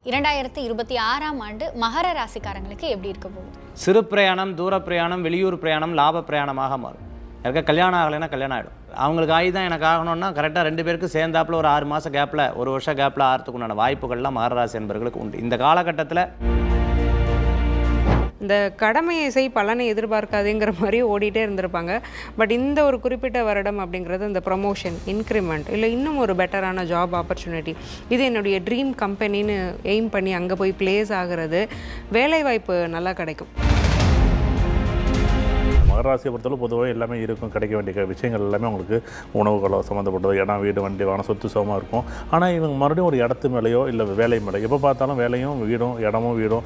2026ஆம் ஆண்டு மகர ராசிக்காரங்களுக்கு எப்படி இருக்க போகுது? சிறு பிரயாணம், தூர பிரயாணம், வெளியூர் பிரயாணம் லாப பிரயாணமாக மாறும். யாருக்கா கல்யாணம் ஆகலைன்னா கல்யாணம் ஆகிடும். அவங்களுக்கு தான் எனக்கு ஆகணும்னா கரெக்டாக 2 பேருக்கு சேர்ந்தாப்புல ஒரு 6 மாத கேப்பில், 1 வருஷம் கேப்பில் ஆகிறதுக்கு உண்டான வாய்ப்புகள்லாம் மகர ராசி என்பவர்களுக்கு உண்டு. இந்த காலகட்டத்தில் இந்த கடமையை செய் பலனை எதிர்பார்க்காதுங்கிற மாதிரி ஓடிட்டே இருந்திருப்பாங்க. பட் இந்த ஒரு குறிப்பிட்ட வருடம் அப்படிங்கிறது இந்த ப்ரொமோஷன், இன்க்ரிமெண்ட், இல்லை இன்னும் ஒரு பெட்டரான ஜாப் ஆப்பர்ச்சுனிட்டி, இது என்னுடைய ட்ரீம் கம்பெனின்னு எய்ம் பண்ணி அங்கே போய் பிளேஸ் ஆகிறது, வேலைவாய்ப்பு நல்லா கிடைக்கும். மகராசியை பொறுத்தவரை பொதுவாக எல்லாமே இருக்கும், கிடைக்க வேண்டிய விஷயங்கள் எல்லாமே உங்களுக்கு உணவுகளோ சம்மந்தப்பட்டது, இடம், வீடு, வண்டி, வாகனம், சொத்து சுகமாக இருக்கும். ஆனால் இவங்க மறுபடியும் ஒரு இடத்து மேலேயோ இல்லை வேலை மேலே எப்போ பார்த்தாலும் வேலையும் வீடும், இடமும் வீடும்,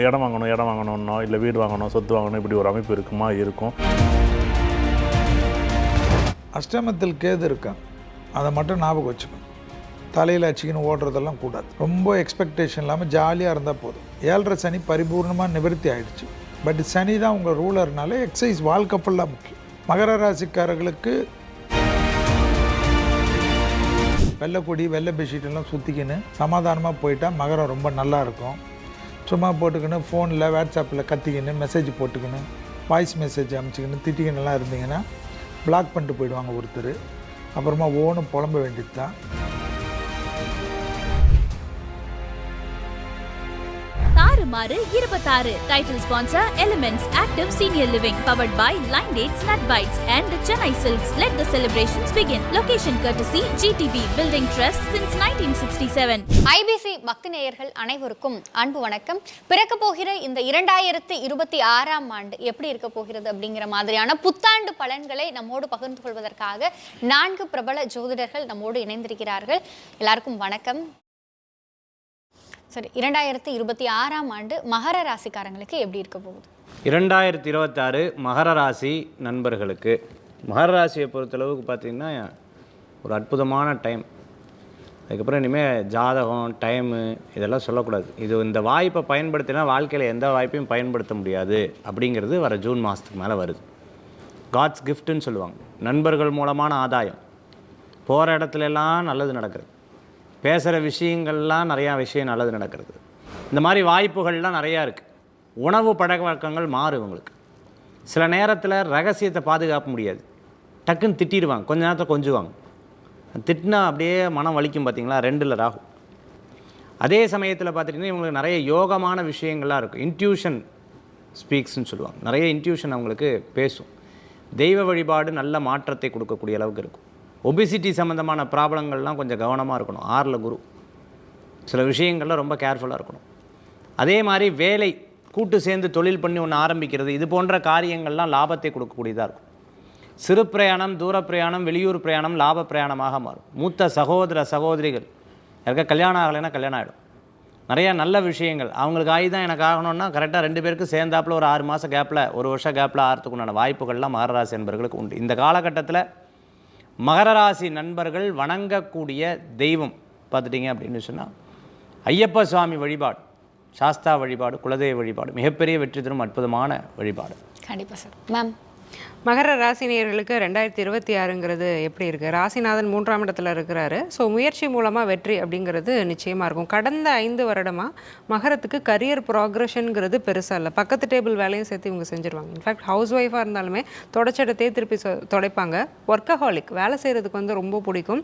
இடம் வாங்கணும்னோ இல்லை வீடு வாங்கணும், சொத்து வாங்கணும், இப்படி ஒரு அமைப்பு இருக்கும். அஷ்டமத்தில் கேது இருக்கான், அதை மட்டும் ஞாபகம் வச்சுக்கணும். தலையில் அச்சிக்கணும் ஓடுறதெல்லாம் கூடாது. ரொம்ப எக்ஸ்பெக்டேஷன் இல்லாமல் ஜாலியாக இருந்தால் போதும். 7.5 சனி பரிபூர்ணமாக நிவர்த்தி ஆகிடுச்சு. பட் சனி தான் உங்கள் ரூலர்னால எக்ஸசைஸ் வாழ்க்கை ஃபுல்லாக முக்கியம். மகர ராசிக்காரர்களுக்கு வெள்ளை கொடி, வெள்ளை பெட்ஷீட்டெல்லாம் சுற்றிக்கின்னு சமாதானமாக போயிட்டால் மகரம் ரொம்ப நல்லா இருக்கும். சும்மா போட்டுக்கின்னு ஃபோனில் வாட்ஸ்அப்பில் கத்திக்கின்னு மெசேஜ் போட்டுக்கின்னு வாய்ஸ் மெசேஜ் அனுப்பிச்சிக்கின்னு திட்டிக்கின்னுலாம் இருந்தீங்கன்னா பிளாக் பண்ணிட்டு போயிடுவாங்க ஒருத்தர். அப்புறமா ஓனும் புலம்ப வேண்டியது தான். மாறு 26 title sponsor elements active senior living powered by Lion Dates nut bites and Chennai Silks. Let the celebrations begin. Location courtesy GTB Building Trust since 1967. IBC பக்தி நேயர்கள் அனைவருக்கும் அன்பு வணக்கம். பிறக்க போகிற இந்த 2026ஆம் ஆண்டு எப்படி இருக்க போகிறது அப்படிங்கிற மாதிரியான புத்தாண்டு பலன்களை நம்மோடு பகிர்ந்து கொள்வதற்காக 4 பிரபல ஜோதிடர்கள் நம்மோடு இணைந்திருக்கிறார்கள். எல்லாருக்கும் வணக்கம். சரி, 2026ஆம் ஆண்டு மகர ராசிக்காரங்களுக்கு எப்படி இருக்க போகுது? 2026 மகர ராசி நண்பர்களுக்கு, மகர ராசியை பொறுத்தளவுக்கு பார்த்திங்கன்னா ஒரு அற்புதமான டைம். அதுக்கப்புறம் இனிமேல் ஜாதகம், டைமு இதெல்லாம் சொல்லக்கூடாது. இந்த வாய்ப்பை பயன்படுத்தினா வாழ்க்கையில் எந்த வாய்ப்பையும் பயன்படுத்த முடியாது அப்படிங்கிறது வர ஜூன் மாதத்துக்கு மேலே வருது. காட்ஸ் கிஃப்ட்டுன்னு சொல்லுவாங்க. நண்பர்கள் மூலமான ஆதாயம், போகிற இடத்துலலாம் நல்லது நடக்கிறது, பேசுகிற விஷயங்கள்லாம் நிறையா விஷயம் நல்லது நடக்கிறது. இந்த மாதிரி வாய்ப்புகள்லாம் நிறையா இருக்குது. உணவு பழக்கவழக்கங்கள் மாறும் இவங்களுக்கு. சில நேரத்தில் ரகசியத்தை பாதுகாக்க முடியாது, டக்குன்னு திட்டிடுவாங்க, கொஞ்ச நேரத்தில் கொஞ்சுவாங்க. திட்டினா அப்படியே மனம் வலிக்கும். பார்த்திங்களா, 2ல் ராகு. அதே சமயத்தில் பார்த்துட்டிங்கன்னா இவங்களுக்கு நிறைய யோகமான விஷயங்கள்லாம் இருக்கும். இன்ட்யூஷன் ஸ்பீக்ஸ்ன்னு சொல்லுவாங்க. நிறைய இன்ட்யூஷன் அவங்களுக்கு பேசும். தெய்வ வழிபாடு நல்ல மாற்றத்தை கொடுக்கக்கூடிய அளவுக்கு இருக்கும். ஒபிசிட்டி சம்மந்தமான ப்ராப்ளங்கள்லாம் கொஞ்சம் கவனமாக இருக்கணும். 6ல் குரு. சில விஷயங்களில் ரொம்ப கேர்ஃபுல்லாக இருக்கணும். அதே மாதிரி வேலை, கூட்டு சேர்ந்து தொழில் பண்ணி ஒன்று ஆரம்பிக்கிறது, இது போன்ற காரியங்கள்லாம் லாபத்தை கொடுக்கக்கூடியதாக இருக்கும். சிறு பிரயாணம், தூர பிரயாணம், வெளியூர் பிரயாணம் லாப பிரயாணமாக மாறும். மூத்த சகோதர சகோதரிகள் யாருக்கா கல்யாணம் ஆகலைன்னா கல்யாணம் ஆகிடும். நிறையா நல்ல விஷயங்கள் அவங்களுக்கு தான் எனக்கு ஆகணும்னா கரெக்டாக 2 பேருக்கு சேர்ந்தாப்புல ஒரு 6 மாத கேப்பில், 1 வருஷம் கேப்பில் ஆகிறதுக்கு உண்டான வாய்ப்புகள்லாம் மகர ராசி என்பவர்களுக்கு உண்டு. இந்த காலகட்டத்தில் மகர ராசி நண்பர்கள் வணங்கக்கூடிய தெய்வம் பார்த்துட்டிங்க அப்படின்னு சொன்னால் ஐயப்ப சுவாமி வழிபாடு, சாஸ்தா வழிபாடு, குலதெய்வ வழிபாடு மிகப்பெரிய வெற்றி தரும் அற்புதமான வழிபாடு. கண்டிப்பாக சார். மேம், மகர ராசினியர்களுக்கு 2026ங்கிறது எப்படி இருக்குது? ராசிநாதன் 3ஆம் இடத்துல இருக்கிறாரு. ஸோ முயற்சி மூலமாக வெற்றி அப்படிங்கிறது நிச்சயமாக இருக்கும். கடந்த 5 வருடமாக மகரத்துக்கு கரியர் ப்ராக்ரெஷனுங்கிறது பெருசாக இல்லை. பக்கத்து டேபிள் வேலையும் சேர்த்து இவங்க செஞ்சுருவாங்க. இன்ஃபேக்ட் ஹவுஸ் ஒய்ஃபாக இருந்தாலுமே தொடச்சிடத்தையே திருப்பி துடைப்பாங்க. ஒர்க்கஹாலிக், வேலை செய்கிறதுக்கு வந்து ரொம்ப பிடிக்கும்.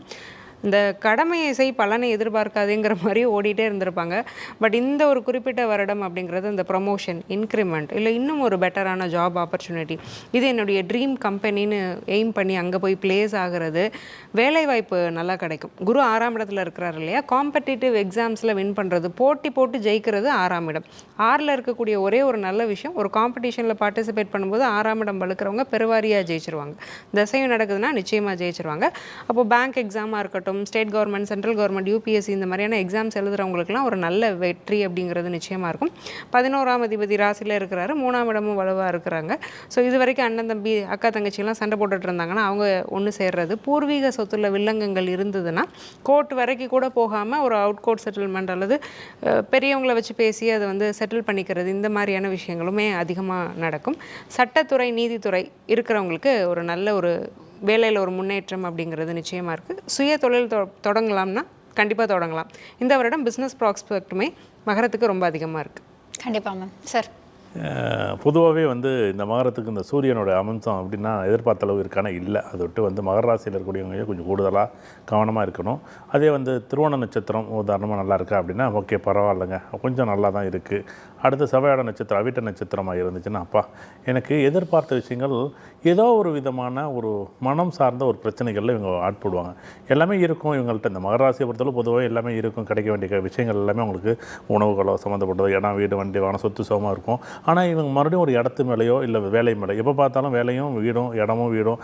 இந்த கடமையை செய் பலனை எதிர்பார்க்காதுங்கிற மாதிரி ஓடிட்டே இருந்திருப்பாங்க. பட் இந்த ஒரு குறிப்பிட்ட வருடம் அப்படிங்கிறது இந்த ப்ரொமோஷன், இன்க்ரிமெண்ட், இல்லை இன்னும் ஒரு பெட்டரான ஜாப் ஆப்பர்ச்சுனிட்டி, இது என்னுடைய ட்ரீம் கம்பெனின்னு எய்ம் பண்ணி அங்கே போய் பிளேஸ் ஆகிறது, வேலைவாய்ப்பு நல்லா கிடைக்கும். குரு 6ஆம் இடத்துல இருக்கிறார் இல்லையா, காம்படிட்டிவ் எக்ஸாம்ஸில் வின் பண்ணுறது, போட்டு ஜெயிக்கிறது 6ஆம் இடம். 6ல் இருக்கக்கூடிய ஒரே ஒரு நல்ல விஷயம், ஒரு காம்படிஷனில் பார்ட்டிசிபேட் பண்ணும்போது 6ஆம் இடம் வலுக்கிறவங்க பெருவாரியாக ஜெயிச்சிருவாங்க. தசையும் நடக்குதுன்னா நிச்சயமாக ஜெயிச்சிருவாங்க. அப்போது பேங்க் எக்ஸாமாக இருக்கட்டும், state government, central government, UPSC இந்த மாதிரியான எக்ஸாம்ஸ் எழுதுகிறவங்களுக்குலாம் ஒரு நல்ல வெற்றி அப்படிங்கிறது நிச்சயமாக இருக்கும். 11ஆம் அதிபதி ராசியில் இருக்கிறாரு, 3ஆம் இடமும் வலுவாக இருக்கிறாங்க. ஸோ இது வரைக்கும் அண்ணன் தம்பி அக்கா தங்கச்சிலாம் சண்டை போட்டுட்டு இருந்தாங்கன்னா அவங்க ஒன்று சேர்றது, பூர்வீக சொத்துல வில்லங்கங்கள் இருந்ததுன்னா கோர்ட் வரைக்கும் கூட போகாமல் ஒரு அவுட் கோர்ட் செட்டில்மெண்ட் அல்லது பெரியவங்களை வச்சு பேசி அதை வந்து செட்டில் பண்ணிக்கிறது, இந்த மாதிரியான விஷயங்களுமே அதிகமாக நடக்கும். சட்டத்துறை, நீதித்துறை இருக்கிறவங்களுக்கு ஒரு நல்ல ஒரு வேலையில் ஒரு முன்னேற்றம் அப்படிங்கிறது நிச்சயமாக இருக்குது. சுய தொழில் தொடங்கலாம்னா கண்டிப்பாக தொடங்கலாம். இந்த வருடம் பிஸ்னஸ் ப்ராஸ்பெக்ட்டுமே மகரத்துக்கு ரொம்ப அதிகமாக இருக்குது. கண்டிப்பாக மேம். சார், பொதுவாகவே இந்த மகரத்துக்கு இந்த சூரியனோட அம்சம் அப்படின்னா எதிர்பார்த்த அளவு இருக்கான இல்லை. அதை விட்டு மகர ராசியில் இருக்கக்கூடியவங்க கொஞ்சம் கூடுதலாக கவனமாக இருக்கணும். அதே திருவோண நட்சத்திரம் உதாரணமாக நல்லா இருக்கா அப்படின்னா ஓகே பரவாயில்லைங்க, கொஞ்சம் நல்லா தான் இருக்குது. அடுத்து செவ்வாயோட நட்சத்திரம் அவிட்ட நட்சத்திரமாக இருந்துச்சுன்னா அப்பா எனக்கு எதிர்பார்த்த விஷயங்கள் ஏதோ ஒரு விதமான ஒரு மனம் சார்ந்த ஒரு பிரச்சனைகளில் இவங்க ஆட்படுவாங்க. எல்லாமே இருக்கும் இவங்கள்ட்ட. இந்த மகர ராசியை பொறுத்தளவு பொதுவாக எல்லாமே இருக்கும், கிடைக்க வேண்டிய விஷயங்கள் எல்லாமே உங்களுக்கு உணவுகளோ சம்மந்தப்பட்டது, இடம் வீடு வண்டி வாகனம் சொத்து சுகமாக இருக்கும். ஆனால் இவங்க மறுபடியும் ஒரு இடத்து மேலேயோ இல்லை வேலை மேலே எப்போ பார்த்தாலும் வேலையும் வீடும் இடமும் வீடும்,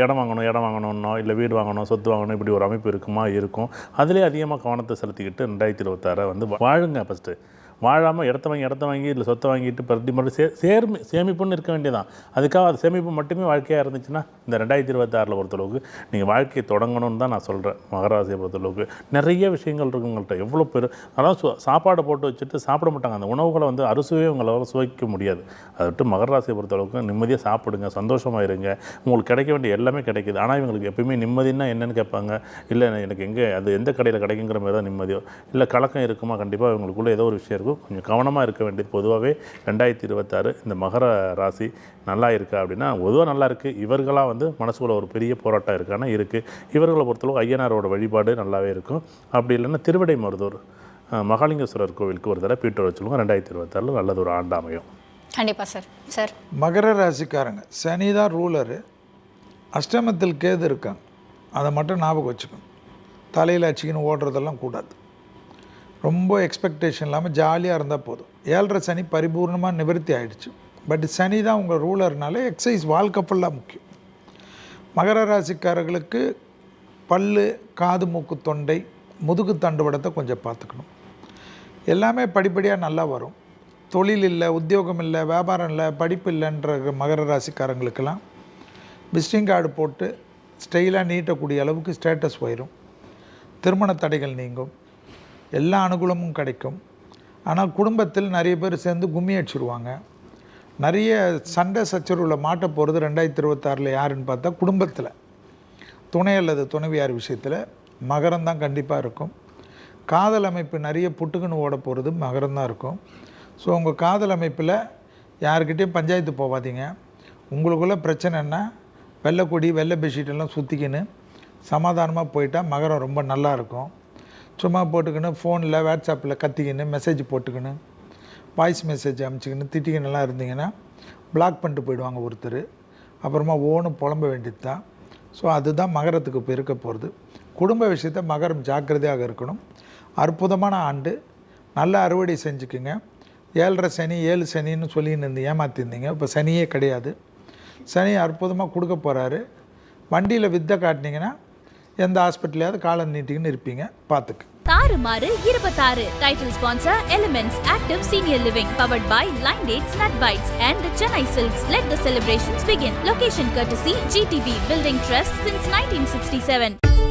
இடம் வாங்கணும்னோ இல்லை வீடு வாங்கணும் சொத்து வாங்கணும் இப்படி ஒரு அமைப்பு இருக்கும். அதிலே அதிகமாக கவனத்தை செலுத்திக்கிட்டு 2026 வாழுங்க. ஃபஸ்ட்டு வாழாமல் இடத்த வாங்கி இல்லை சொத்தை வாங்கிட்டு மறுபடியும் சேமிப்புன்னு இருக்க வேண்டியதான். அதுக்காக அது சேமிப்பு மட்டுமே வாழ்க்கையாக இருந்துச்சுன்னா இந்த 2026 பொறுத்தளவுக்கு நீங்கள் வாழ்க்கையை தொடங்கணும்னு தான் நான் சொல்கிறேன். மகராசியை பொறுத்தளவுக்கு நிறைய விஷயங்கள் இருக்குது உங்கள்கிட்ட. எவ்வளோ பேர் அதான் சாப்பாடு போட்டு வச்சுட்டு சாப்பிட மாட்டாங்க. அந்த உணவுகளை அறுசுவே உங்களால் சுவைக்க முடியாது. அதை விட்டு மகராசியை பொறுத்தளவுக்கு நிம்மதியாக சாப்பிடுங்க, சந்தோஷமாக இருங்க. உங்களுக்கு கிடைக்க வேண்டிய எல்லாமே கிடைக்குது. ஆனால் இவங்களுக்கு எப்பயுமே நிம்மதினா என்னென்னு கேட்பாங்க. இல்லை எனக்கு அது எந்த கடையில் கிடைக்குங்கிற மாதிரி தான் நிம்மதியோ இல்லை கலக்கம் இருக்குமா, கண்டிப்பாக இவங்களுக்குள்ளே ஏதோ ஒரு விஷயம் இருக்கும். கொஞ்சம் கவனமாக இருக்க வேண்டியது. பொதுவாகவே 2026 இந்த மகர ராசி நல்லா இருக்கா அப்படின்னா பொதுவாக நல்லா இருக்குது. இவர்களாக மனசுக்குள்ள ஒரு பெரிய போராட்டம் இருக்கானா இருக்குது. இவர்களை பொறுத்தளவு ஐயனாரோட வழிபாடு நல்லாவே இருக்கும். அப்படி இல்லைன்னா திருவிடை மருதூர் மகாலிங்கேஸ்வரர் கோவிலுக்கு ஒரு தடவை பீட்டர் வச்சுருவோம். 2026 நல்லது ஒரு ஆண்டு அமையும். கண்டிப்பாக சார். சார், மகர ராசிக்காரங்க சனி தான் ரூலரு, அஷ்டமத்தில் கேது இருக்காங்க. அதை மட்டும் ஞாபகம் வச்சுக்கணும். தலையில் அச்சிக்கின்னு ஓடுறதெல்லாம் கூடாது. ரொம்ப எக்ஸ்பெக்டேஷன் இல்லாமல் ஜாலியாக இருந்தால் போதும். 7.5 சனி பரிபூர்ணமாக நிவர்த்தி ஆகிடுச்சு. பட் சனி தான் உங்கள் ரூலர்னால எக்ஸசைஸ் வாழ்க்கை ஃபுல்லாக முக்கியம். மகர ராசிக்காரர்களுக்கு பல்லு, காது, மூக்கு, தொண்டை, முதுகு தண்டுவடத்தை கொஞ்சம் பார்த்துக்கணும். எல்லாமே படிப்படியாக நல்லா வரும். தொழில் இல்லை, உத்தியோகம் இல்லை, வியாபாரம் இல்லை, படிப்பு இல்லைன்ற மகர ராசிக்காரங்களுக்கெல்லாம் விசிட்டிங் கார்டு போட்டு ஸ்டைலாக நீட்டக்கூடிய அளவுக்கு ஸ்டேட்டஸ் உயரும். திருமண தடைகள் நீங்கும். எல்லா அனுகூலமும் கிடைக்கும். ஆனால் குடும்பத்தில் நிறைய பேர் சேர்ந்து கும்மி அடிச்சிருவாங்க. நிறைய சண்டை சச்சரவுல மாட்ட போகிறது 2026 யாருன்னு பார்த்தா குடும்பத்தில் துணை அல்லது துணைவியார் விஷயத்தில் மகரம் தான் கண்டிப்பாக இருக்கும். காதல் அமைப்பு நிறைய புட்டுக்குன்னு ஓட போகிறது மகரம் தான் இருக்கும். ஸோ உங்கள் காதல் அமைப்பில் யாருக்கிட்டேயும் பஞ்சாயத்து போகாதீங்க. உங்களுக்குள்ள பிரச்சனைன்னா வெள்ளை கொடி வெள்ளை பெட்ஷீட்டெல்லாம் சுற்றிக்கின்னு சமாதானமாக போயிட்டால் மகரம் ரொம்ப நல்லா இருக்கும். சும்மா போட்டுக்கின்னு ஃபோனில் வாட்ஸ்அப்பில் கத்திக்கின்னு மெசேஜ் போட்டுக்கின்னு வாய்ஸ் மெசேஜ் அனுப்பிச்சிக்கின்னு திட்டிக்கின்னுலாம் இருந்தீங்கன்னா பிளாக் பண்ணிட்டு போயிடுவாங்க ஒருத்தர். அப்புறமா புலம்ப வேண்டியது தான். ஸோ அதுதான் மகரத்துக்கு இப்போ இருக்க போகிறது. குடும்ப விஷயத்தை மகரம் ஜாக்கிரதையாக இருக்கணும். அற்புதமான ஆண்டு, நல்ல அறுவடை செஞ்சுக்குங்க. 7.5 சனி 7 சனின்னு சொல்லின்னு ஏமாற்றிருந்தீங்க. இப்போ சனியே கிடையாது. சனி அற்புதமாக கொடுக்க போகிறாரு. வண்டியில் வித்தை காட்டினீங்கன்னா எந்த ஹாஸ்பிட்டலையாவது காலம் நீட்டிங்கன்னு இருப்பீங்க. பார்த்துக்கு. தாறுமாறு 26 title sponsor Elements Active Senior Living powered by Line Dates Nut Bites and Chennai Silks. Let the celebrations begin. Location courtesy GTB Building Trust since 1967.